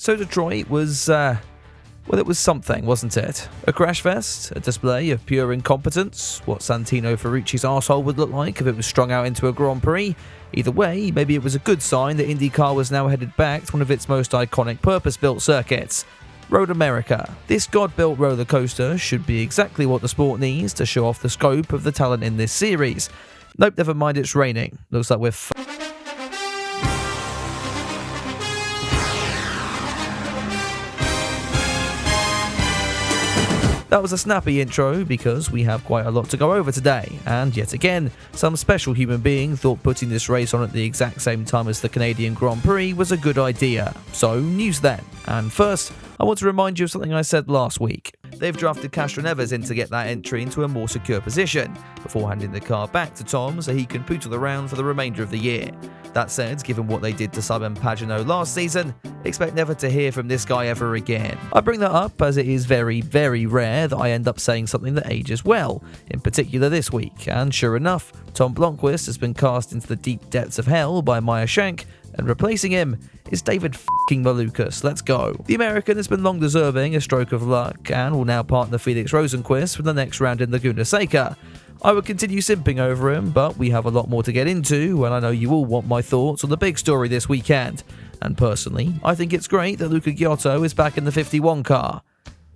So Detroit was, well, it was something, wasn't it? A crash fest, a display of pure incompetence, what Santino Ferrucci's arsehole would look like if it was strung out into a Grand Prix. Either way, maybe it was a good sign that Indycar was now headed back to one of its most iconic purpose-built circuits, Road America. This god-built roller coaster should be exactly what the sport needs to show off the scope of the talent in this series. Nope, never mind, it's raining. Looks like we're That was a snappy intro because we have quite a lot to go over today, and yet again, some special human being thought putting this race on at the exact same time as the Canadian Grand Prix was a good idea. So, news then. And first, I want to remind you of something I said last week. They've drafted Castro Neves in to get that entry into a more secure position, before handing the car back to Tom so he can poodle around for the remainder of the year. That said, given what they did to Simon Pagenaud last season, expect never to hear from this guy ever again. I bring that up as it is very, very rare that I end up saying something that ages well, in particular this week, and sure enough, Tom Blomqvist has been cast into the deep depths of hell by Meyer Shank, and replacing him is David f***ing Malukas. Let's go. The American has been long deserving a stroke of luck and will now partner Felix Rosenqvist for the next round in Laguna Seca. I would continue simping over him, but we have a lot more to get into, and I know you all want my thoughts on the big story this weekend. And personally, I think it's great that Luca Giotto is back in the 51 car.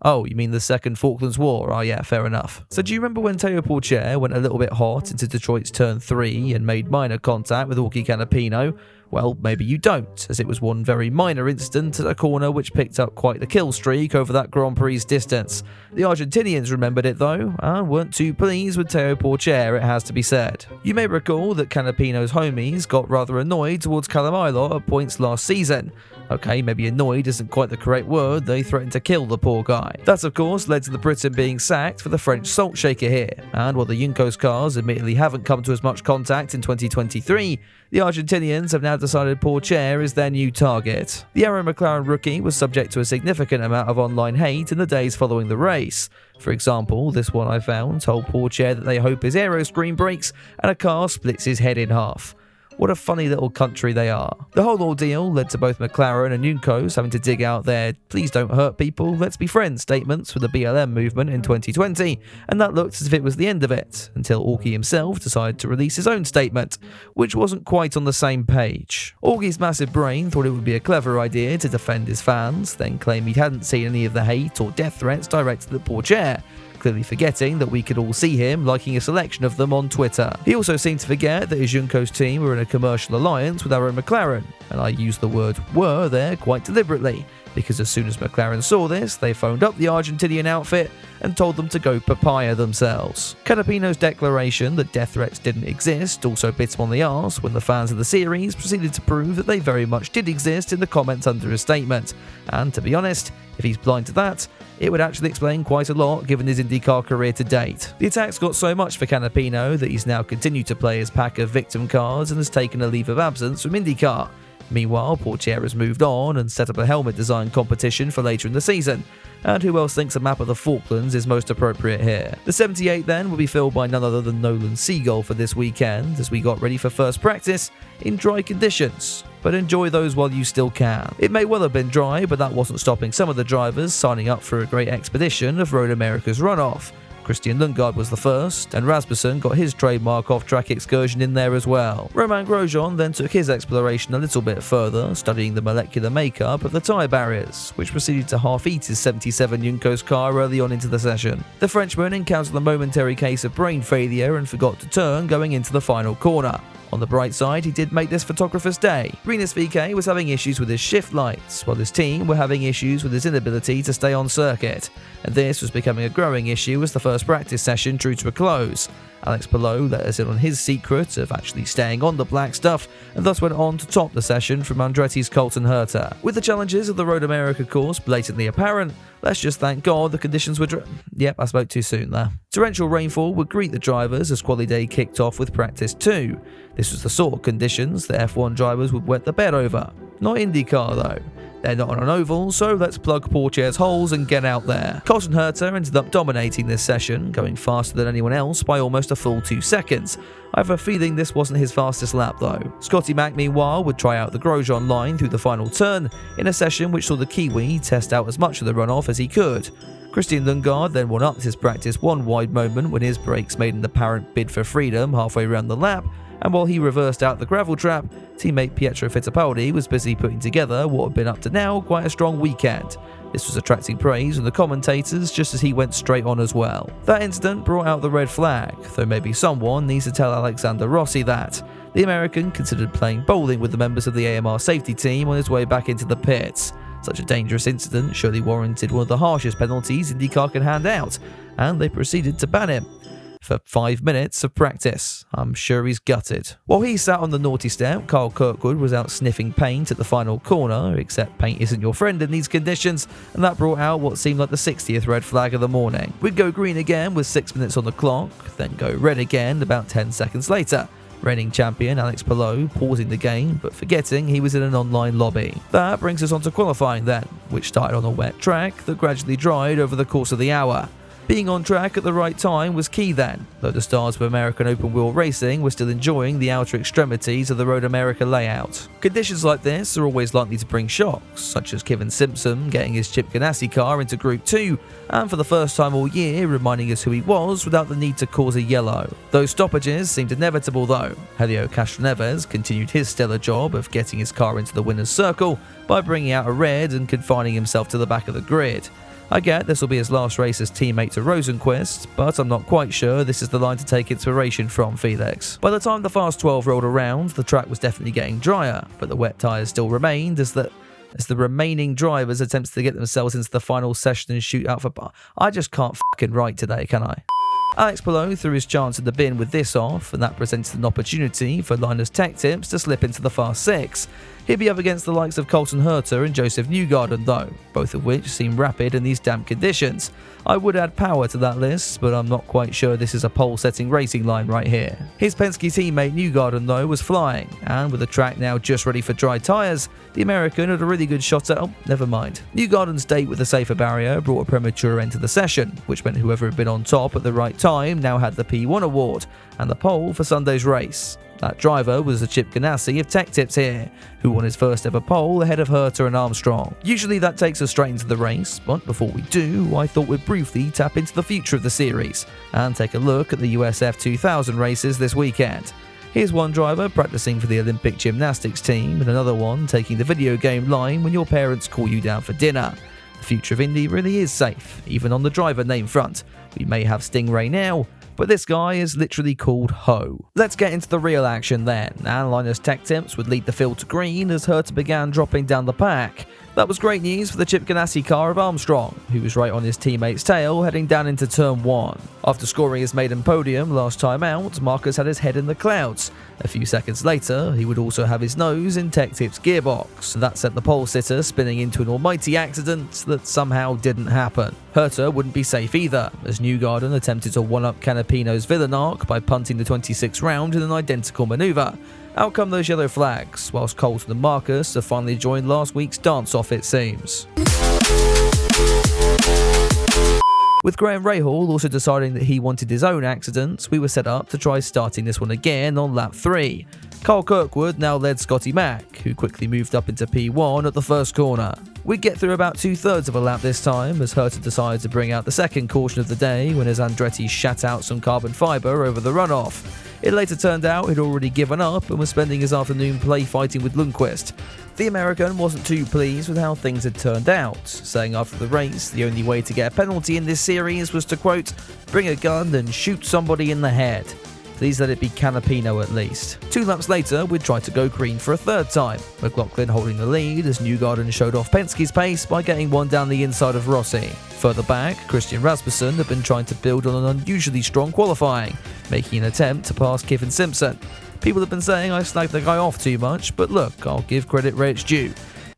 Oh, you mean the Second Falklands War? Oh yeah, fair enough. So do you remember when Teo Pourchaire went a little bit hot into Detroit's turn 3 and made minor contact with Augustun Canapino? Well, maybe you don't, as it was one very minor incident at a corner which picked up quite the kill streak over that Grand Prix distance. The Argentinians remembered it though, and weren't too pleased with Teo Pourchaire, it has to be said. You may recall that Canapino's homies got rather annoyed towards Callum at points last season. Okay, maybe annoyed isn't quite the correct word, they threatened to kill the poor guy. That of course led to the Briton being sacked for the French salt shaker here, and while the Juncos cars admittedly haven't come to as much contact in 2023, the Argentinians have now decided Pourchaire is their new target. The Arrow McLaren rookie was subject to a significant amount of online hate in the days following the race. For example, this one I found told Pourchaire that they hope his aero screen breaks and a car splits his head in half. What a funny little country they are. The whole ordeal led to both McLaren and Juncos having to dig out their "please don't hurt people, let's be friends" statements for the BLM movement in 2020, and that looked as if it was the end of it, until Augie himself decided to release his own statement, which wasn't quite on the same page. Augie's massive brain thought it would be a clever idea to defend his fans, then claim he hadn't seen any of the hate or death threats directed at Pourchaire, clearly forgetting that we could all see him liking a selection of them on Twitter. He also seemed to forget that his Juncos team were in a commercial alliance with Arrow McLaren, and I use the word "were" there quite deliberately, because as soon as McLaren saw this, they phoned up the Argentinian outfit and told them to go papaya themselves. Canapino's declaration that death threats didn't exist also bit him on the arse when the fans of the series proceeded to prove that they very much did exist in the comments under his statement, and to be honest, if he's blind to that, it would actually explain quite a lot given his IndyCar career to date. The attacks got so much for Canapino that he's now continued to play his pack of victim cards and has taken a leave of absence from IndyCar. Meanwhile, Pourchaire has moved on and set up a helmet design competition for later in the season. And who else thinks a map of the Falklands is most appropriate here? The 78 then will be filled by none other than Nolan Seagull for this weekend as we got ready for first practice in dry conditions. But enjoy those while you still can. It may well have been dry, but that wasn't stopping some of the drivers signing up for a great expedition of Road America's runoff. Christian Lundgaard was the first, and Rasmussen got his trademark off-track excursion in there as well. Romain Grosjean then took his exploration a little bit further, studying the molecular makeup of the tyre barriers, which proceeded to half-eat his 77 Juncos car early on into the session. The Frenchman encountered a momentary case of brain failure and forgot to turn going into the final corner. On the bright side, he did make this photographer's day. Rinus VeeKay was having issues with his shift lights, while his team were having issues with his inability to stay on circuit, and this was becoming a growing issue as the first practice session drew to a close. Alex Palou let us in on his secret of actually staying on the black stuff, and thus went on to top the session from Andretti's Colton Herta. With the challenges of the Road America course blatantly apparent, let's just thank God the conditions were Yep, I spoke too soon there. Torrential rainfall would greet the drivers as Quali Day kicked off with practice 2. This was the sort of conditions that F1 drivers would wet the bed over. Not IndyCar though. They're not on an oval, so let's plug Pourchaire's holes and get out there. Colton Herta ended up dominating this session, going faster than anyone else by almost a full 2 seconds. I have a feeling this wasn't his fastest lap though. Scotty Mack meanwhile would try out the Grosjean line through the final turn, in a session which saw the Kiwi test out as much of the runoff as he could. Christian Lundgaard then one upped his practice 1 wide moment when his brakes made an apparent bid for freedom halfway around the lap, and while he reversed out the gravel trap, teammate Pietro Fittipaldi was busy putting together what had been up to now quite a strong weekend. This was attracting praise from the commentators just as he went straight on as well. That incident brought out the red flag, though maybe someone needs to tell Alexander Rossi that. The American considered playing bowling with the members of the AMR safety team on his way back into the pits. Such a dangerous incident surely warranted one of the harshest penalties Indycar can hand out, and they proceeded to ban him for 5 minutes of practice. I'm sure he's gutted. While he sat on the naughty step, Kyle Kirkwood was out sniffing paint at the final corner, except paint isn't your friend in these conditions, and that brought out what seemed like the 60th red flag of the morning. We'd go green again with 6 minutes on the clock, then go red again about 10 seconds later. Reigning champion Alex Palou pausing the game, but forgetting he was in an online lobby. That brings us on to qualifying then, which started on a wet track that gradually dried over the course of the hour. Being on track at the right time was key then, though the stars of American open wheel racing were still enjoying the outer extremities of the Road America layout. Conditions like this are always likely to bring shocks, such as Kevin Simpson getting his Chip Ganassi car into Group 2, and for the first time all year reminding us who he was without the need to cause a yellow. Those stoppages seemed inevitable though. Helio Castroneves continued his stellar job of getting his car into the winner's circle by bringing out a red and confining himself to the back of the grid. I get this will be his last race as teammate to Rosenquist, but I'm not quite sure this is the line to take inspiration from Felix. By the time the Fast 12 rolled around, the track was definitely getting drier, but the wet tyres still remained as the remaining drivers attempted to get themselves into the final session and shoot out for I just can't fucking write today, can I? Alex Palou threw his chance in the bin with this off, and that presented an opportunity for Linus Tech Tips to slip into the Fast 6. He'd be up against the likes of Colton Herta and Joseph Newgarden though, both of which seem rapid in these damp conditions. I would add power to that list, but I'm not quite sure this is a pole-setting racing line right here. His Penske teammate Newgarden though was flying, and with the track now just ready for dry tyres, the American had a really good shot at never mind. Newgarden's date with the safer barrier brought a premature end to the session, which meant whoever had been on top at the right time now had the P1 award, and the pole for Sunday's race. That driver was the Chip Ganassi of Tech Tips here, who won his first ever pole ahead of Herta and Armstrong. Usually that takes us straight into the race, but before we do, I thought we'd briefly tap into the future of the series and take a look at the USF 2000 races this weekend. Here's one driver practicing for the Olympic gymnastics team and another one taking the video game line when your parents call you down for dinner. The future of Indy really is safe, even on the driver name front. We may have Stingray now, but this guy is literally called Ho. Let's get into the real action then, and Linus Tech Tips would lead the field to green as Herta began dropping down the pack. That was great news for the Chip Ganassi car of Armstrong, who was right on his teammate's tail heading down into turn 1. After scoring his maiden podium last time out, Marcus had his head in the clouds. A few seconds later, he would also have his nose in Tech Tip's gearbox. That sent the pole sitter spinning into an almighty accident that somehow didn't happen. Herta wouldn't be safe either, as Newgarden attempted to one-up Canapino's villain arc by punting the 26th round in an identical manoeuvre. Out come those yellow flags, whilst Colton and Marcus have finally joined last week's dance-off it seems. With Graham Rahal also deciding that he wanted his own accident, we were set up to try starting this one again on lap 3. Kyle Kirkwood now led Scotty Mack, who quickly moved up into P1 at the first corner. We'd get through about 2/3 of a lap this time as Herta decided to bring out the second caution of the day when his Andretti shat out some carbon fibre over the runoff. It later turned out he'd already given up and was spending his afternoon play fighting with Lundqvist. The American wasn't too pleased with how things had turned out, saying after the race the only way to get a penalty in this series was to, quote, bring a gun and shoot somebody in the head. Please let it be Canapino at least. 2 laps later, we'd try to go green for a third time, McLaughlin holding the lead as Newgarden showed off Penske's pace by getting one down the inside of Rossi. Further back, Christian Rasmussen had been trying to build on an unusually strong qualifying, making an attempt to pass Kevin Simpson. People have been saying I slagged the guy off too much, but look, I'll give credit where it's due.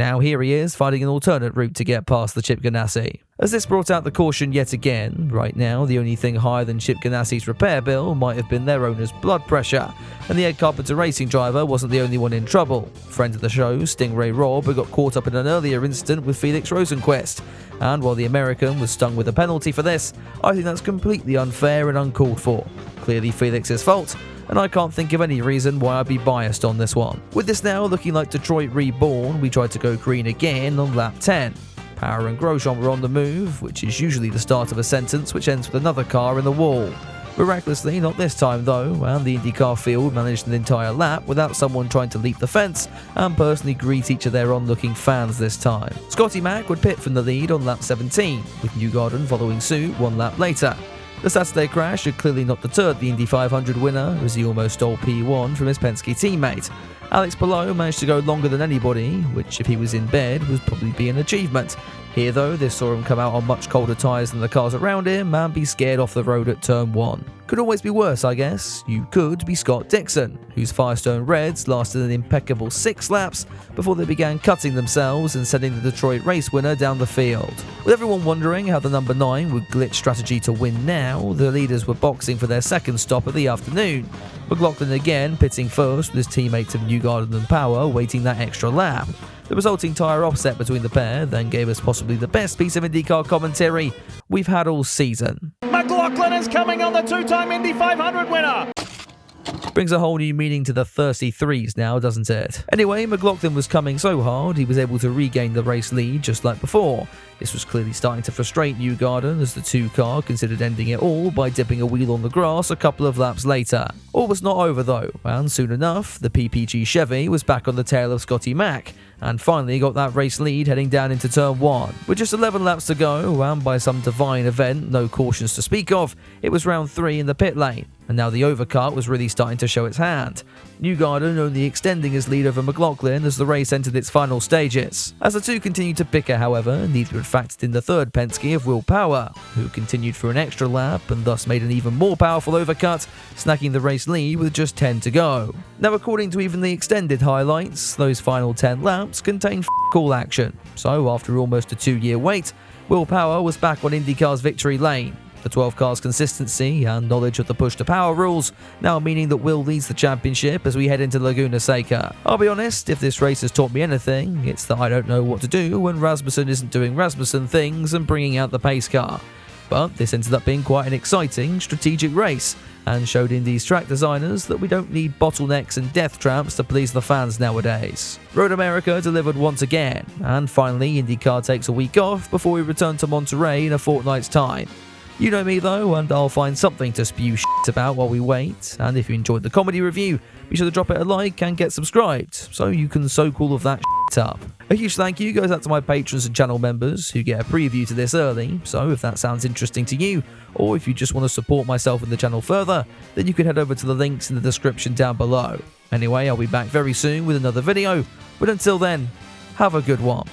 Now here he is, finding an alternate route to get past the Chip Ganassi. As this brought out the caution yet again, right now the only thing higher than Chip Ganassi's repair bill might have been their owner's blood pressure, and the Ed Carpenter racing driver wasn't the only one in trouble. Friend of the show, Stingray Rob, got caught up in an earlier incident with Felix Rosenquist, and while the American was stung with a penalty for this, I think that's completely unfair and uncalled for. Clearly Felix's fault, and I can't think of any reason why I'd be biased on this one. With this now looking like Detroit reborn, we tried to go green again on lap 10. Power and Grosjean were on the move, which is usually the start of a sentence which ends with another car in the wall. Miraculously, not this time though, and the Indycar field managed an entire lap without someone trying to leap the fence and personally greet each of their onlooking fans this time. Scotty Mack would pit from the lead on lap 17, with Newgarden following suit one lap later. The Saturday crash had clearly not deterred the Indy 500 winner, as he almost stole P1 from his Penske teammate. Alex Palou managed to go longer than anybody, which if he was in bed would probably be an achievement. Here though, this saw him come out on much colder tyres than the cars around him and be scared off the road at turn 1. Could always be worse, I guess. You could be Scott Dixon, whose Firestone Reds lasted an impeccable 6 laps before they began cutting themselves and sending the Detroit race winner down the field. With everyone wondering how the number 9 would glitch strategy to win now, the leaders were boxing for their second stop of the afternoon. McLaughlin again pitting first with his teammates of Newgarden and Power waiting that extra lap. The resulting tyre offset between the pair then gave us possibly the best piece of IndyCar commentary we've had all season. McLaughlin is coming on, the two-time Indy 500 winner. Brings a whole new meaning to the thirsty threes now, doesn't it? Anyway, McLaughlin was coming so hard he was able to regain the race lead just like before. This was clearly starting to frustrate Newgarden as the 2-car considered ending it all by dipping a wheel on the grass a couple of laps later. All was not over though, and soon enough, the PPG Chevy was back on the tail of Scotty Mack, and finally got that race lead heading down into turn 1. With just 11 laps to go, and by some divine event, no cautions to speak of, it was round 3 in the pit lane, and now the overcut was really starting to show its hand. Newgarden only extending his lead over McLaughlin as the race entered its final stages. As the two continued to bicker, however, neither had factored in the third Penske of Will Power, who continued for an extra lap and thus made an even more powerful overcut, snagging the race lead with just 10 to go. Now, according to even the extended highlights, those final 10 laps contained all action. So, after almost a 2-year wait, Will Power was back on IndyCar's victory lane. The 12 cars' consistency and knowledge of the push-to-power rules now meaning that Will leads the championship as we head into Laguna Seca. I'll be honest, if this race has taught me anything, it's that I don't know what to do when Rasmussen isn't doing Rasmussen things and bringing out the pace car. But this ended up being quite an exciting, strategic race, and showed Indy's track designers that we don't need bottlenecks and death traps to please the fans nowadays. Road America delivered once again, and finally IndyCar takes a week off before we return to Monterey in a fortnight's time. You know me though, and I'll find something to spew shit about while we wait, and if you enjoyed the comedy review, be sure to drop it a like and get subscribed, so you can soak all of that shit up. A huge thank you goes out to my patrons and channel members who get a preview to this early, so if that sounds interesting to you, or if you just want to support myself and the channel further, then you can head over to the links in the description down below. Anyway, I'll be back very soon with another video, but until then, have a good one.